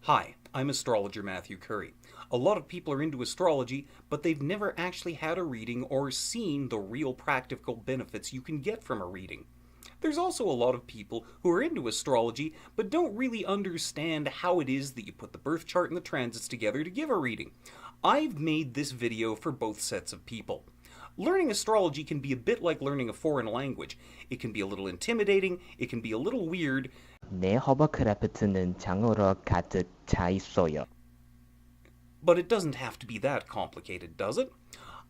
Hi, I'm astrologer Matthew Curry. A lot of people are into astrology, but they've never actually had a reading or seen the real practical benefits you can get from a reading. There's also a lot of people who are into astrology, but don't really understand how it is that you put the birth chart and the transits together to give a reading. I've made this video for both sets of people. Learning astrology can be a bit like learning a foreign language. It can be a little intimidating, it can be a little weird, 내 허버크래프트는 장어로 가득 차 있어요. but it doesn't have to be that complicated, does it?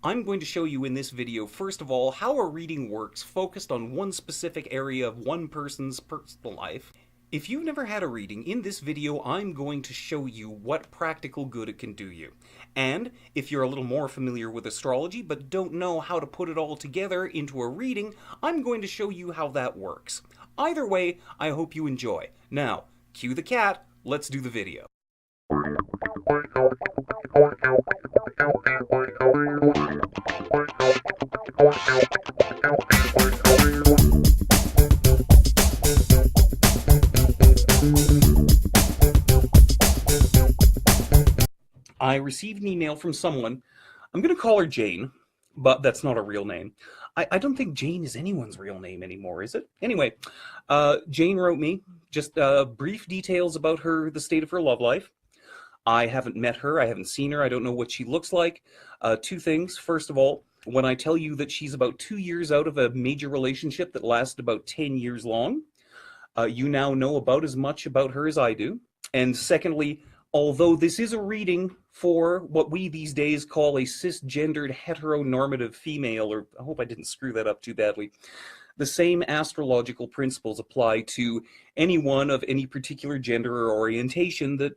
I'm going to show you in this video, first of all, how a reading works focused on one specific area of one person's personal life. If you've never had a reading, in this video I'm going to show you what practical good it can do you. And if you're a little more familiar with astrology but don't know how to put it all together into a reading, I'm going to show you how that works. Either way, I hope you enjoy. Now, cue the cat, let's do the video. I received an email from someone. I'm going to call her Jane, but that's not a real name. I don't think Jane is anyone's real name anymore, is it? Anyway, Jane wrote me just brief details about the state of her love life. I haven't met her, I haven't seen her, I don't know what she looks like. Two things. First of all, when I tell you that she's about 2 years out of a major relationship that lasted about 10 years long, you now know about as much about her as I do. And secondly, although this is a reading for what we these days call a cisgendered heteronormative female, or I hope I didn't screw that up too badly, the same astrological principles apply to anyone of any particular gender or orientation that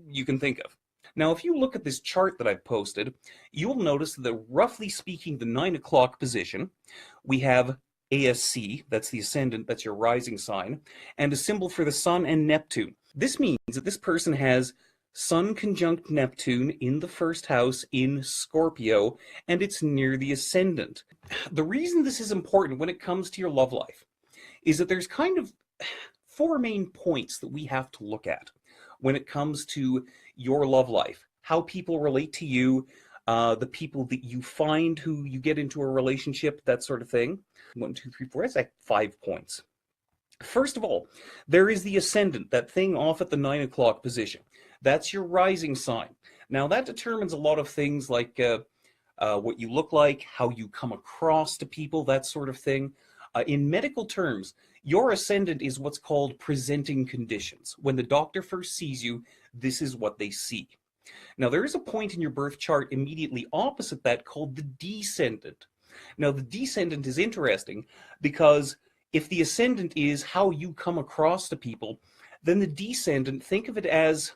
you can think of. Now, if you look at this chart that I've posted, you'll notice that roughly speaking, the 9 o'clock position, we have ASC, that's the ascendant, that's your rising sign, and a symbol for the sun and Neptune. This means that this person has Sun conjunct Neptune in the first house in Scorpio, and it's near the ascendant. The reason this is important when it comes to your love life is that there's kind of 4 main points that we have to look at when it comes to your love life, how people relate to you, the people that you find who you get into a relationship, that sort of thing. 1, 2, 3, 4, that's like 5 points. First of all, there is the ascendant, that thing off at the 9 o'clock position. That's your rising sign. Now that determines a lot of things like what you look like, how you come across to people, that sort of thing. In medical terms, your ascendant is what's called presenting conditions. When the doctor first sees you, this is what they see. Now there is a point in your birth chart immediately opposite that called the descendant. Now the descendant is interesting because if the ascendant is how you come across to people, then the descendant, think of it as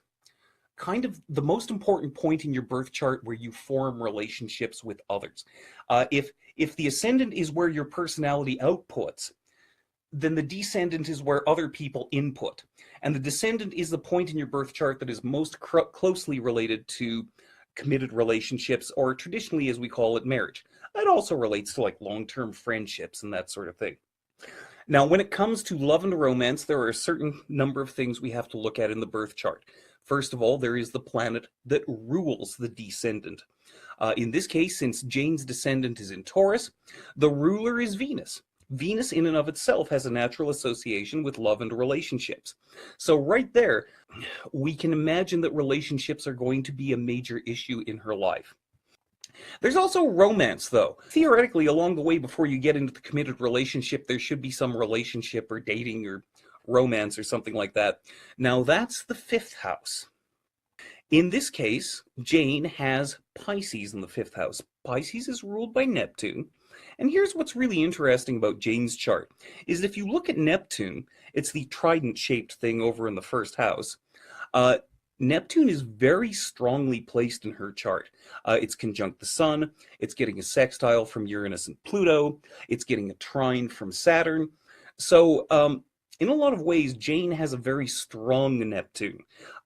kind of the most important point in your birth chart where you form relationships with others. If the ascendant is where your personality outputs, then the descendant is where other people input. And the descendant is the point in your birth chart that is most closely related to committed relationships, or traditionally as we call it, marriage. That also relates to like long-term friendships and that sort of thing. Now, when it comes to love and romance, there are a certain number of things we have to look at in the birth chart. First of all, there is the planet that rules the descendant. In this case, since Jane's descendant is in Taurus, the ruler is Venus. Venus in and of itself has a natural association with love and relationships. So right there, we can imagine that relationships are going to be a major issue in her life. There's also romance, though. Theoretically, along the way before you get into the committed relationship, there should be some relationship or dating or romance or something like that. Now, that's the 5th house. In this case, Jane has Pisces in the 5th house. Pisces is ruled by Neptune. And here's what's really interesting about Jane's chart, is if you look at Neptune, it's the trident-shaped thing over in the 1st house. Neptune is very strongly placed in her chart. It's conjunct the sun, it's getting a sextile from Uranus and Pluto, it's getting a trine from Saturn. So in a lot of ways, Jane has a very strong Neptune.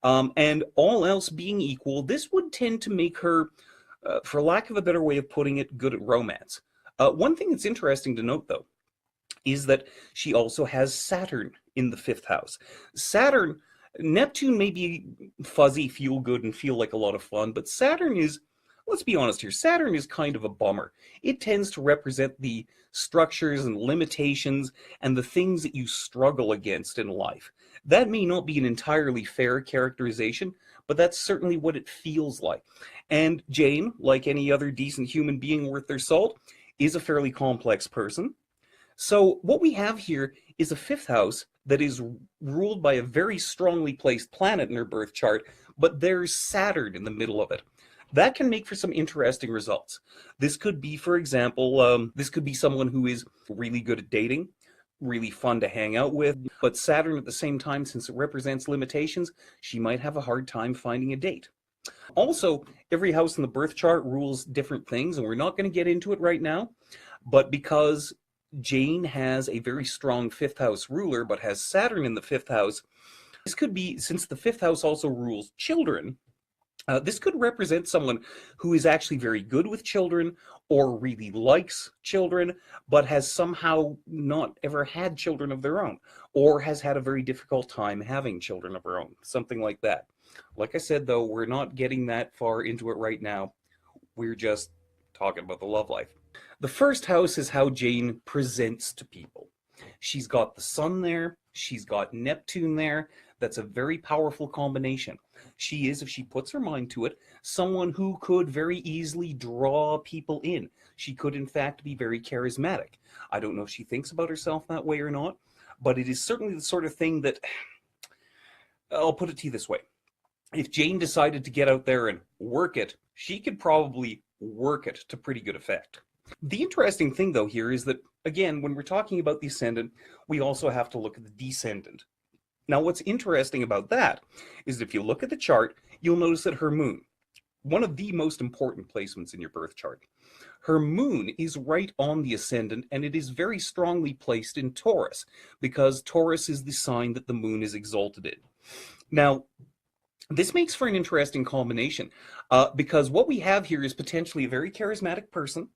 And all else being equal, this would tend to make her, for lack of a better way of putting it, good at romance. One thing that's interesting to note, though, is that she also has Saturn in the 5th house. Saturn Neptune may be fuzzy, feel good, and feel like a lot of fun, but Saturn is, let's be honest here, Saturn is kind of a bummer. It tends to represent the structures and limitations and the things that you struggle against in life. That may not be an entirely fair characterization, but that's certainly what it feels like. And Jane, like any other decent human being worth their salt, is a fairly complex person. So what we have here is a fifth house that is ruled by a very strongly placed planet in her birth chart, but there's Saturn in the middle of it. That can make for some interesting results. This could be, for example, this could be someone who is really good at dating, really fun to hang out with, but Saturn at the same time, since it represents limitations, she might have a hard time finding a date. Also, every house in the birth chart rules different things, and we're not going to get into it right now, but because Jane has a very strong fifth house ruler, but has Saturn in the fifth house, this could be, since the fifth house also rules children, this could represent someone who is actually very good with children or really likes children, but has somehow not ever had children of their own, or has had a very difficult time having children of her own, something like that. Like I said, though, we're not getting that far into it right now. We're just talking about the love life. The first house is how Jane presents to people. She's got the sun there. She's got Neptune there. That's a very powerful combination. She is, if she puts her mind to it, someone who could very easily draw people in. She could, in fact, be very charismatic. I don't know if she thinks about herself that way or not, but it is certainly the sort of thing that, I'll put it to you this way. If Jane decided to get out there and work it, she could probably work it to pretty good effect. The interesting thing, though, here is that, again, when we're talking about the ascendant, we also have to look at the descendant. Now, what's interesting about that is that if you look at the chart, you'll notice that her moon, one of the most important placements in your birth chart, her moon is right on the ascendant, and it is very strongly placed in Taurus, because Taurus is the sign that the moon is exalted in. Now, this makes for an interesting combination, because what we have here is potentially a very charismatic person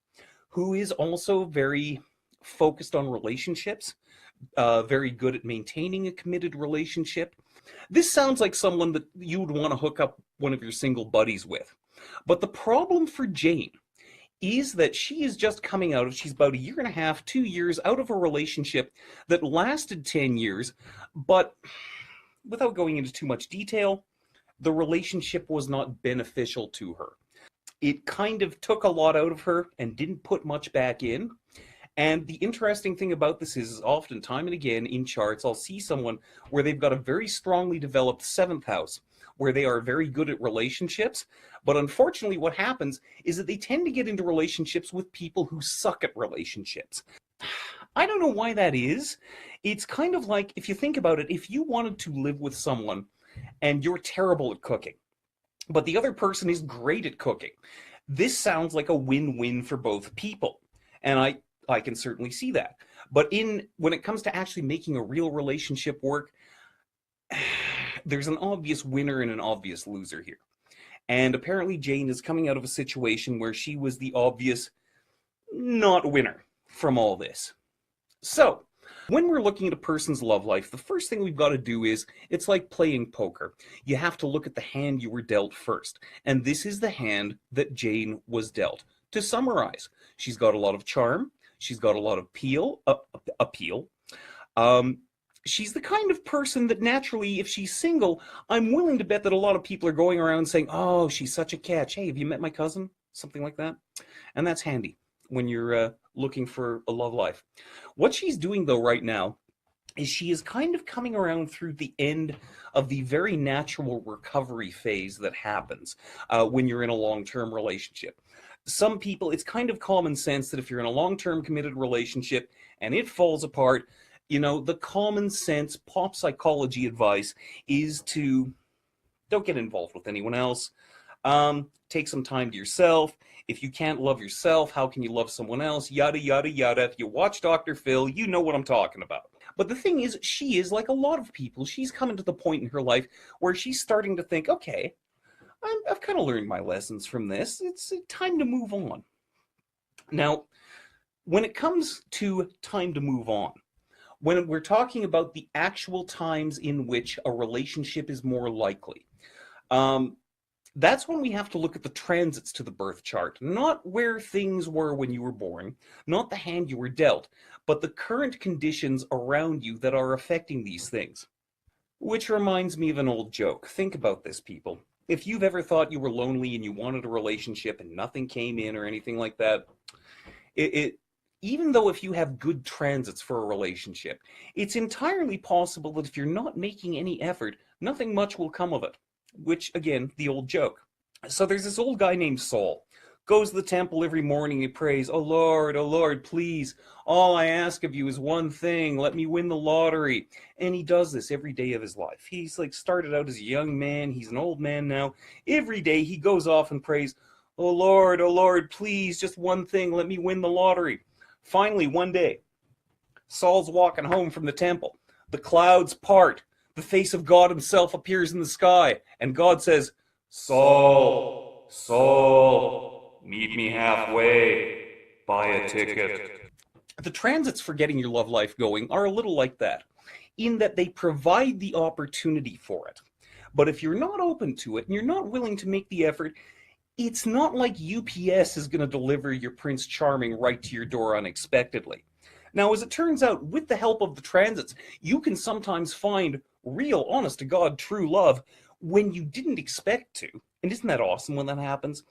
who is also very focused on relationships, very good at maintaining a committed relationship. This sounds like someone that you would want to hook up one of your single buddies with. But the problem for Jane is that she is just coming out of, she's about a year and a half, 2 years out of a relationship that lasted 10 years, but without going into too much detail, the relationship was not beneficial to her. It kind of took a lot out of her and didn't put much back in. And the interesting thing about this is often, time and again, in charts, I'll see someone where they've got a very strongly developed seventh house, where they are very good at relationships. But unfortunately, what happens is that they tend to get into relationships with people who suck at relationships. I don't know why that is. It's kind of like, if you think about it, if you wanted to live with someone and you're terrible at cooking, but the other person is great at cooking, this sounds like a win-win for both people. And I can certainly see that. But when it comes to actually making a real relationship work, there's an obvious winner and an obvious loser here. And apparently Jane is coming out of a situation where she was the obvious not winner from all this. So, when we're looking at a person's love life, the first thing we've got to do is, it's like playing poker. You have to look at the hand you were dealt first. And this is the hand that Jane was dealt. To summarize, she's got a lot of charm. She's got a lot of appeal. She's the kind of person that naturally, if she's single, I'm willing to bet that a lot of people are going around saying, oh, she's such a catch. Hey, have you met my cousin? Something like that. And that's handy when you're looking for a love life. What she's doing, though, right now is she is kind of coming around through the end of the very natural recovery phase that happens when you're in a long-term relationship. Some people, it's kind of common sense that if you're in a long-term committed relationship and it falls apart, you know, the common sense pop psychology advice is to don't get involved with anyone else. Take some time to yourself. If you can't love yourself, how can you love someone else? Yada, yada, yada. If you watch Dr. Phil, you know what I'm talking about. But the thing is, she is like a lot of people. She's coming to the point in her life where she's starting to think, okay, I've kind of learned my lessons from this. It's time to move on. Now, when it comes to time to move on, when we're talking about the actual times in which a relationship is more likely. Um, that's when we have to look at the transits to the birth chart, not where things were when you were born, not the hand you were dealt, but the current conditions around you that are affecting these things. Which reminds me of an old joke. Think about this, people. If you've ever thought you were lonely and you wanted a relationship and nothing came in or anything like that, it even though if you have good transits for a relationship, it's entirely possible that if you're not making any effort, nothing much will come of it. Which, again, the old joke. So there's this old guy named Saul. Goes to the temple every morning, he prays, oh Lord, please, all I ask of you is one thing, let me win the lottery. And he does this every day of his life. He's like started out as a young man, he's an old man now. Every day he goes off and prays, oh Lord, please, just one thing, let me win the lottery. Finally, one day, Saul's walking home from the temple. The clouds part. The face of God himself appears in the sky. And God says, Saul, meet me halfway. Buy a ticket. The transits for getting your love life going are a little like that, in that they provide the opportunity for it. But if you're not open to it and you're not willing to make the effort, it's not like UPS is going to deliver your Prince Charming right to your door unexpectedly. Now, as it turns out, with the help of the transits, you can sometimes find real, honest-to-God, true love when you didn't expect to. And isn't that awesome when that happens?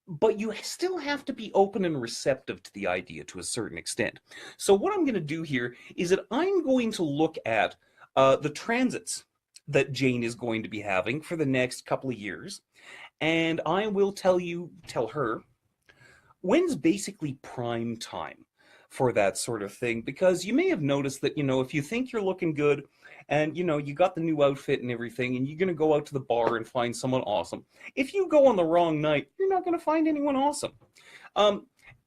But you still have to be open and receptive to the idea to a certain extent. So what I'm going to do here is that I'm going to look at the transits that Jane is going to be having for the next couple of years. And I will tell her, when's basically prime time for that sort of thing. Because you may have noticed that, if you think you're looking good and, you got the new outfit and everything and you're going to go out to the bar and find someone awesome, if you go on the wrong night, you're not going to find anyone awesome. And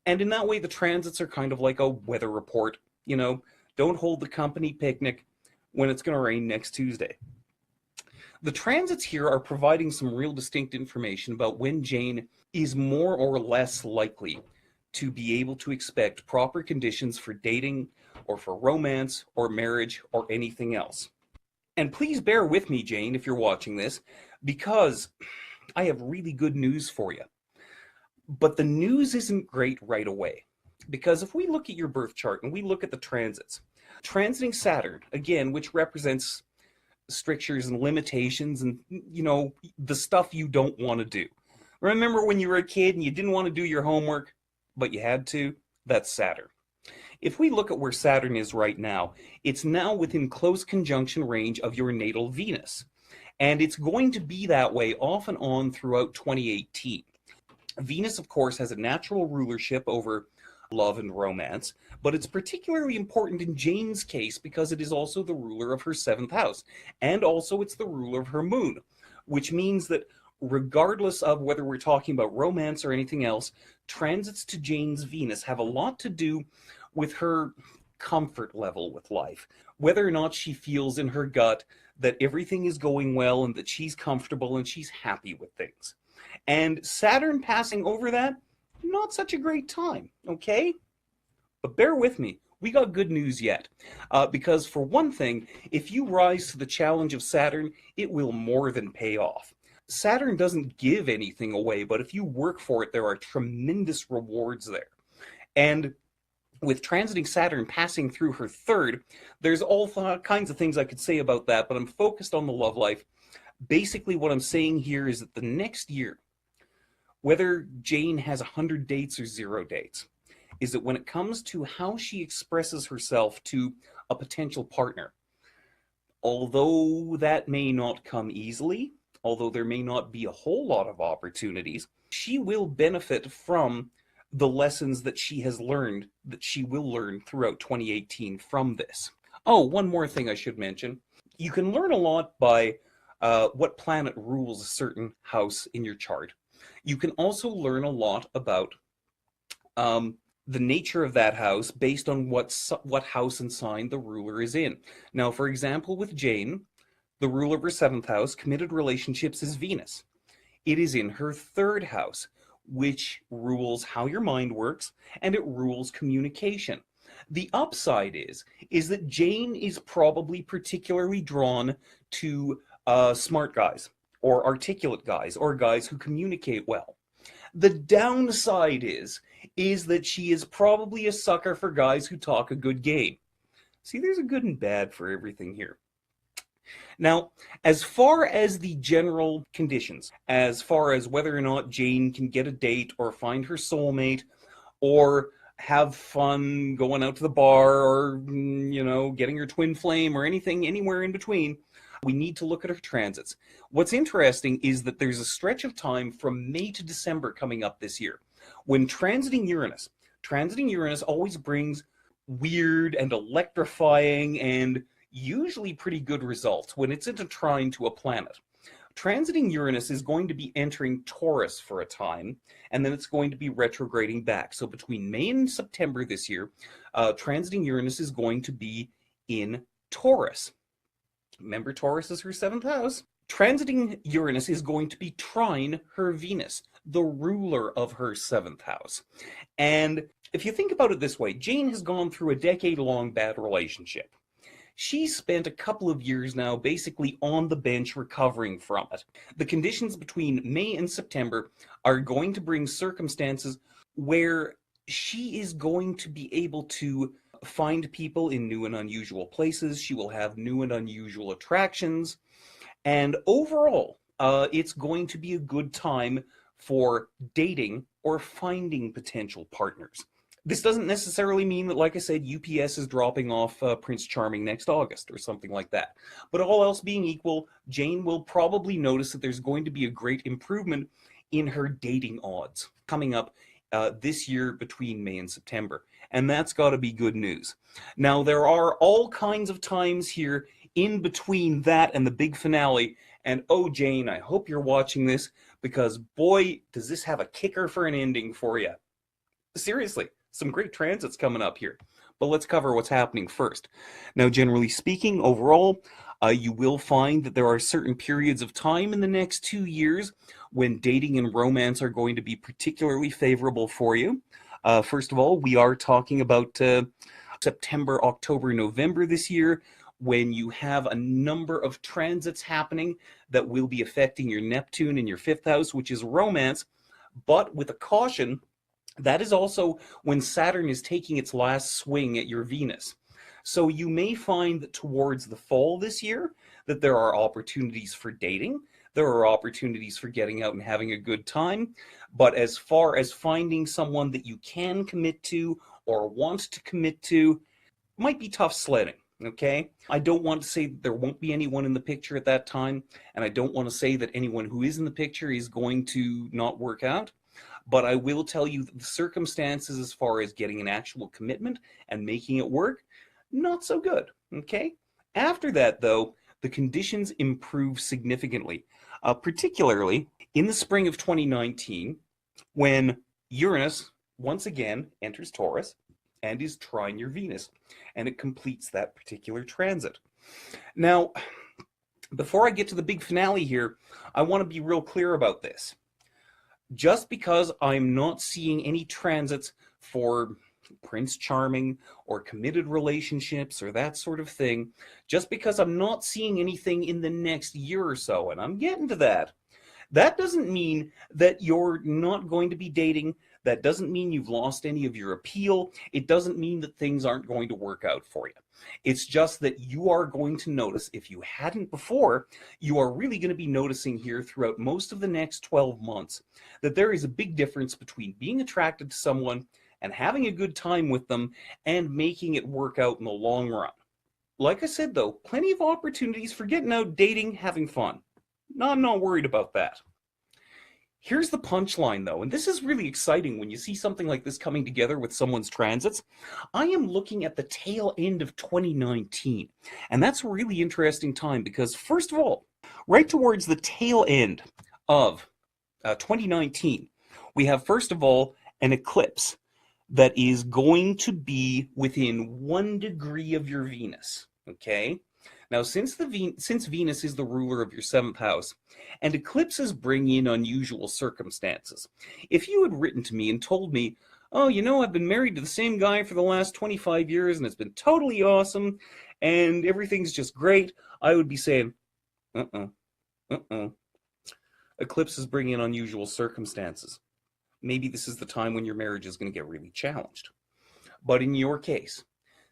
in that way, the transits are kind of like a weather report. Don't hold the company picnic when it's going to rain next Tuesday. The transits here are providing some real distinct information about when Jane is more or less likely to be able to expect proper conditions for dating or for romance or marriage or anything else. And please bear with me, Jane, if you're watching this, because I have really good news for you. But the news isn't great right away. Because if we look at your birth chart and we look at the transits, transiting Saturn, again, which represents strictures and limitations and, the stuff you don't want to do. Remember when you were a kid and you didn't want to do your homework, but you had to? That's Saturn. If we look at where Saturn is right now, it's now within close conjunction range of your natal Venus. And it's going to be that way off and on throughout 2018. Venus, of course, has a natural rulership over love and romance, but it's particularly important in Jane's case because it is also the ruler of her 7th house, and also it's the ruler of her moon, which means that regardless of whether we're talking about romance or anything else, transits to Jane's Venus have a lot to do with her comfort level with life, whether or not she feels in her gut that everything is going well and that she's comfortable and she's happy with things. And Saturn passing over that, not such a great time, okay? But bear with me, we got good news yet. Because for one thing, if you rise to the challenge of Saturn, it will more than pay off. Saturn doesn't give anything away, but if you work for it, there are tremendous rewards there. And with transiting Saturn passing through her 3rd, there's all kinds of things I could say about that, but I'm focused on the love life. Basically, what I'm saying here is that the next year, whether Jane has 100 dates or 0 dates, is that when it comes to how she expresses herself to a potential partner, although that may not come easily, although there may not be a whole lot of opportunities, she will benefit from the lessons that she has learned, that she will learn throughout 2018 from this. Oh, one more thing I should mention. You can learn a lot by what planet rules a certain house in your chart. You can also learn a lot about the nature of that house based on what house and sign the ruler is in. Now, for example, with Jane, the ruler of her 7th house, committed relationships, is Venus. It is in her 3rd house, which rules how your mind works, and it rules communication. The upside is that Jane is probably particularly drawn to smart guys, or articulate guys, or guys who communicate well. The downside is that she is probably a sucker for guys who talk a good game. See, there's a good and bad for everything here. Now, as far as the general conditions, as far as whether or not Jane can get a date or find her soulmate or have fun going out to the bar or, getting her twin flame or anything, anywhere in between, we need to look at her transits. What's interesting is that there's a stretch of time from May to December coming up this year when transiting Uranus always brings weird and electrifying and usually pretty good results when it's in a trine to a planet. Transiting Uranus is going to be entering Taurus for a time, and then it's going to be retrograding back. So between May and September this year, transiting Uranus is going to be in Taurus. Remember, Taurus is her seventh house. Transiting Uranus is going to be trine her Venus, the ruler of her seventh house. And if you think about it this way, Jane has gone through a decade-long bad relationship. She's spent a couple of years now basically on the bench recovering from it. The conditions between May and September are going to bring circumstances where she is going to be able to find people in new and unusual places. She will have new and unusual attractions. And overall, it's going to be a good time for dating or finding potential partners. This doesn't necessarily mean that, like I said, UPS is dropping off Prince Charming next August or something like that. But all else being equal, Jane will probably notice that there's going to be a great improvement in her dating odds coming up this year between May and September. And that's got to be good news. Now, there are all kinds of times here in between that and the big finale. And oh, Jane, I hope you're watching this because, boy, does this have a kicker for an ending for you. Seriously. Some great transits coming up here, but let's cover what's happening first. Now, generally speaking, overall, you will find that there are certain periods of time in the next 2 years when dating and romance are going to be particularly favorable for you. First of all, we are talking about September, October, November this year, when you have a number of transits happening that will be affecting your Neptune in your fifth house, which is romance, but with a caution. That is also when Saturn is taking its last swing at your Venus. So you may find that towards the fall this year that there are opportunities for dating, there are opportunities for getting out and having a good time, but as far as finding someone that you can commit to or want to commit to, might be tough sledding. Okay? I don't want to say that there won't be anyone in the picture at that time, and I don't want to say that anyone who is in the picture is going to not work out. But I will tell you that the circumstances as far as getting an actual commitment and making it work, not so good, okay? After that, though, the conditions improve significantly, particularly in the spring of 2019, when Uranus once again enters Taurus and is trine your Venus, and it completes that particular transit. Now, before I get to the big finale here, I want to be real clear about this. Just because I'm not seeing any transits for Prince Charming or committed relationships or that sort of thing, just because I'm not seeing anything in the next year or so, and I'm getting to that, that doesn't mean that you're not going to be dating. That doesn't mean you've lost any of your appeal. It doesn't mean that things aren't going to work out for you. It's just that you are going to notice, if you hadn't before, you are really going to be noticing here throughout most of the next 12 months that there is a big difference between being attracted to someone and having a good time with them and making it work out in the long run. Like I said, though, plenty of opportunities for getting out, dating, having fun. No, I'm not worried about that. Here's the punchline, though, and this is really exciting when you see something like this coming together with someone's transits. I am looking at the tail end of 2019, and that's a really interesting time because, first of all, right towards the tail end of 2019, we have, first of all, an eclipse that is going to be within 1 degree of your Venus, okay? Now, since Venus is the ruler of your seventh house, and eclipses bring in unusual circumstances, if you had written to me and told me, oh, I've been married to the same guy for the last 25 years and it's been totally awesome and everything's just great, I would be saying, uh-uh, uh-uh. Eclipses bring in unusual circumstances. Maybe this is the time when your marriage is going to get really challenged. But in your case,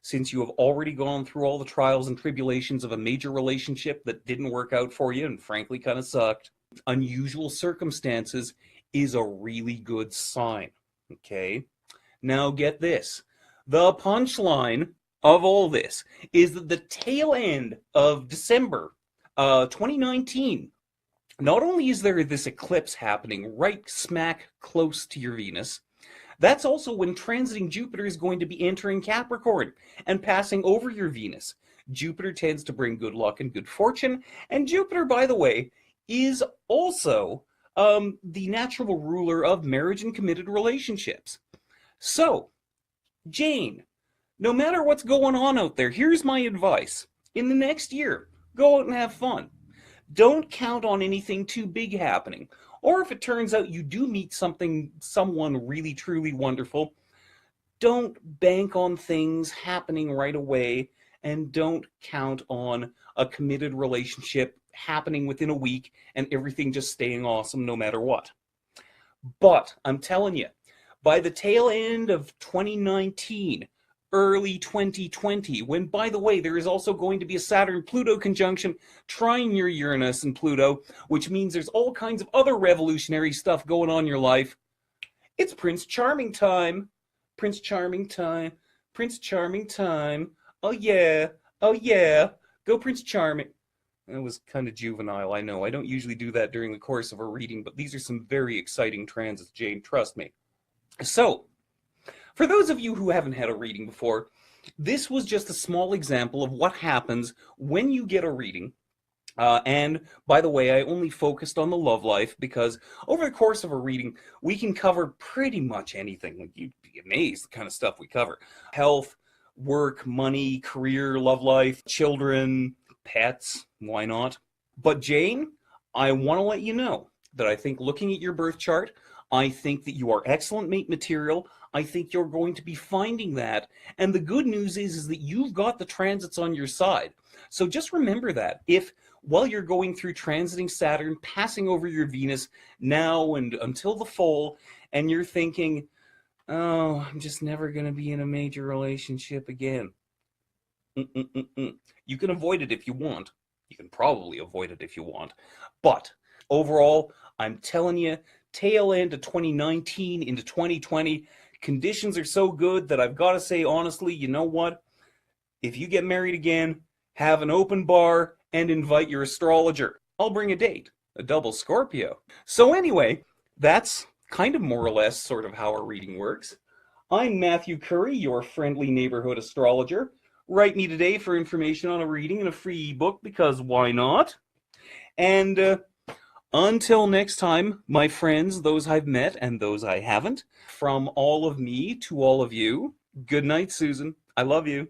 since you have already gone through all the trials and tribulations of a major relationship that didn't work out for you and frankly kind of sucked, unusual circumstances is a really good sign. Okay? Now get this. The punchline of all this is that the tail end of December 2019, not only is there this eclipse happening right smack close to your Venus, that's also when transiting Jupiter is going to be entering Capricorn and passing over your Venus. Jupiter tends to bring good luck and good fortune, and Jupiter, by the way, is also the natural ruler of marriage and committed relationships. So, Jane, no matter what's going on out there, here's my advice. In the next year, go out and have fun. Don't count on anything too big happening. Or if it turns out you do meet someone really, truly wonderful, don't bank on things happening right away and don't count on a committed relationship happening within a week and everything just staying awesome no matter what. But I'm telling you, by the tail end of 2019, early 2020, when, by the way, there is also going to be a Saturn-Pluto conjunction trine your Uranus and Pluto, which means there's all kinds of other revolutionary stuff going on in your life. It's Prince Charming time. Prince Charming time. Prince Charming time. Oh yeah. Oh yeah. Go Prince Charming. That was kind of juvenile, I know. I don't usually do that during the course of a reading, but these are some very exciting transits, Jane. Trust me. So, for those of you who haven't had a reading before, this was just a small example of what happens when you get a reading. And by the way, I only focused on the love life because over the course of a reading, we can cover pretty much anything. You'd be amazed the kind of stuff we cover. Health, work, money, career, love life, children, pets, why not? But Jane, I want to let you know that I think looking at your birth chart, I think that you are excellent mate material. I think you're going to be finding that. And the good news is that you've got the transits on your side. So just remember that. If while you're going through transiting Saturn, passing over your Venus now and until the fall, and you're thinking, oh, I'm just never going to be in a major relationship again. You can avoid it if you want. You can probably avoid it if you want. But overall, I'm telling you, tail end of 2019 into 2020, conditions are so good that I've got to say honestly, you know what? If you get married again, have an open bar and invite your astrologer. I'll bring a date, a double Scorpio. So anyway, that's kind of more or less sort of how our reading works. I'm Matthew Curry, your friendly neighborhood astrologer. Write me today for information on a reading and a free ebook, because why not? And until next time, my friends, those I've met and those I haven't, from all of me to all of you, good night, Susan. I love you.